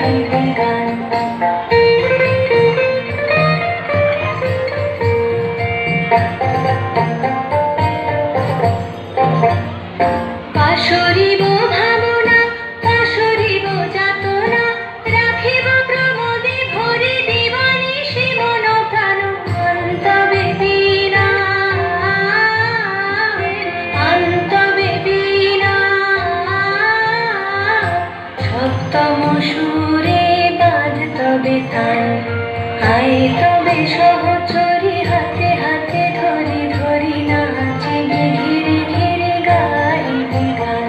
গাইবে গান। পাশরিব ভাবনা, পাশরিব যাতনা, রাখিব প্রমোদে ভরে দিবানিশি মন প্রাণ। অন্তবে বীণা, অন্তবে বীণা, সপ্তম সুরে বাজ তবে তান। আয় তবে সহচরী হাতে হাতে ধরি ধরি নাচিবে ঘিরে ঘিরে গাইবে গান।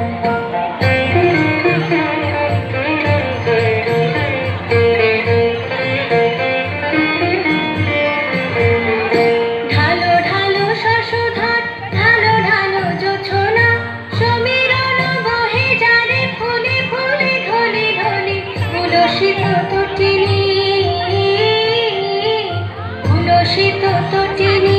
ঢালো ঢালো শশধর, ঢালো ঢালো জোছনা, সমীরণ বহে যারে ফুলে ফুলে ঢলে ঢলে। উলসিত তটিনী, উলসিত তটিনী,